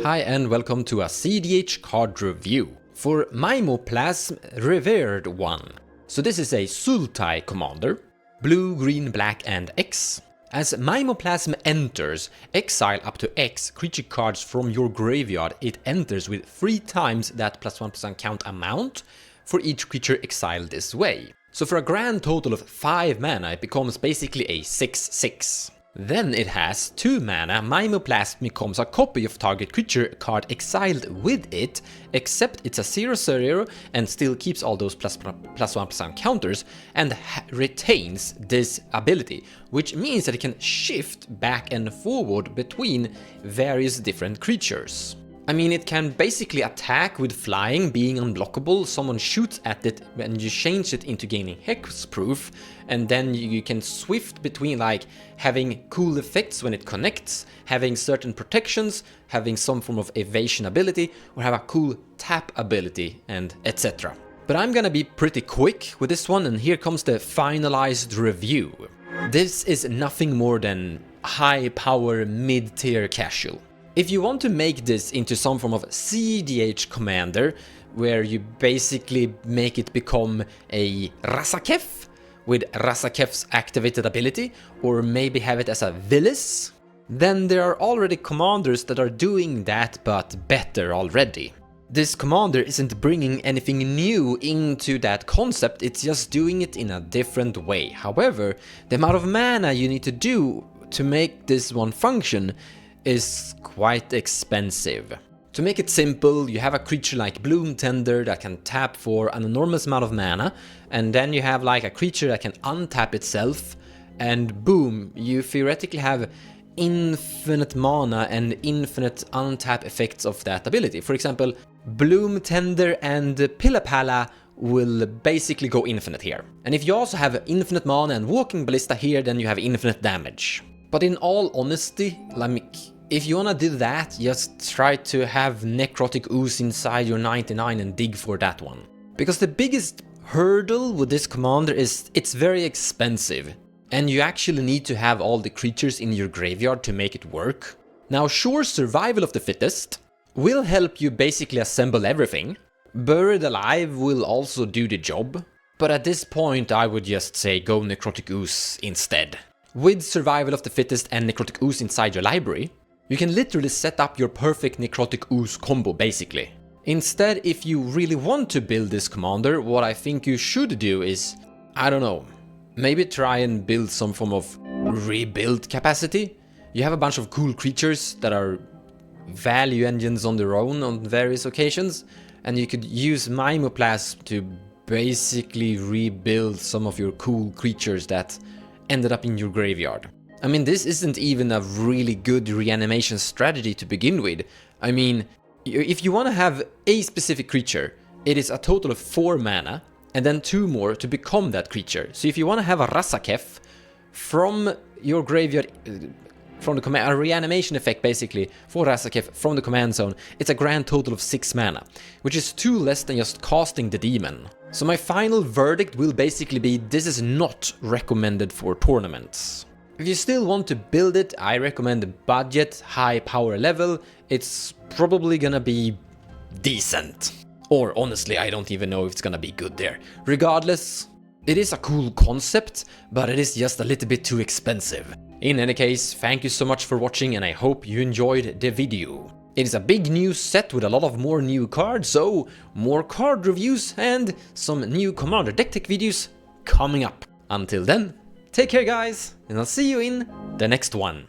Hi and welcome to a cEDH card review for Mimeoplasm Revered One. So this is a Sultai commander, blue, green, black and X. As Mimeoplasm enters, exile up to X creature cards from your graveyard. It enters with 3 times that +1/+1 count amount for each creature exiled this way. So for a grand total of 5 mana, it becomes basically a 6/6. Then it has 2 mana, Mimeoplasm becomes a copy of target creature card exiled with it, except it's a 0/0 and still keeps all those +1/+1 counters and retains this ability, which means that it can shift back and forward between various different creatures. I mean, it can basically attack with flying, being unblockable. Someone shoots at it and you change it into gaining hexproof, and then you can swift between like having cool effects when it connects, having certain protections, having some form of evasion ability, or have a cool tap ability, and etc. But I'm gonna be pretty quick with this one, and here comes the finalized review. This is nothing more than high power mid-tier casual. If you want to make this into some form of cEDH commander, where you basically make it become a Rasakef with Rasakef's activated ability, or maybe have it as a Villis, then there are already commanders that are doing that, but better already. This commander isn't bringing anything new into that concept, it's just doing it in a different way. However, the amount of mana you need to do to make this one function is quite expensive. To make it simple, you have a creature like Bloom Tender that can tap for an enormous amount of mana, and then you have like a creature that can untap itself, and boom, you theoretically have infinite mana and infinite untap effects of that ability. For example, Bloom Tender and Pillapala will basically go infinite here. And if you also have infinite mana and Walking Ballista here, then you have infinite damage. But in all honesty, like, if you wanna do that, just try to have Necrotic Ooze inside your 99 and dig for that one. Because the biggest hurdle with this commander is it's very expensive, and you actually need to have all the creatures in your graveyard to make it work. Now sure, Survival of the Fittest will help you basically assemble everything. Buried Alive will also do the job, but at this point I would just say go Necrotic Ooze instead. With Survival of the Fittest and Necrotic Ooze inside your library, you can literally set up your perfect Necrotic Ooze combo basically. Instead, if you really want to build this commander, what I think you should do is, I don't know, maybe try and build some form of rebuild capacity. You have a bunch of cool creatures that are value engines on their own on various occasions, and you could use Mimeoplasm to basically rebuild some of your cool creatures that ended up in your graveyard. I mean, this isn't even a really good reanimation strategy to begin with. I mean, if you want to have a specific creature, it is a total of 4 mana, and then 2 more to become that creature. So if you want to have a Rasakef from your graveyard, from the command, a reanimation effect basically for Rasakef from the command zone, it's a grand total of 6 mana, which is 2 less than just casting the demon. So my final verdict will basically be this is not recommended for tournaments. If you still want to build it, I recommend the budget, high power level. It's probably gonna be decent. Or honestly, I don't even know if it's gonna be good there. Regardless, it is a cool concept, but it is just a little bit too expensive. In any case, thank you so much for watching, and I hope you enjoyed the video. It is a big new set with a lot of more new cards, so more card reviews and some new Commander deck tech videos coming up. Until then, take care guys, and I'll see you in the next one.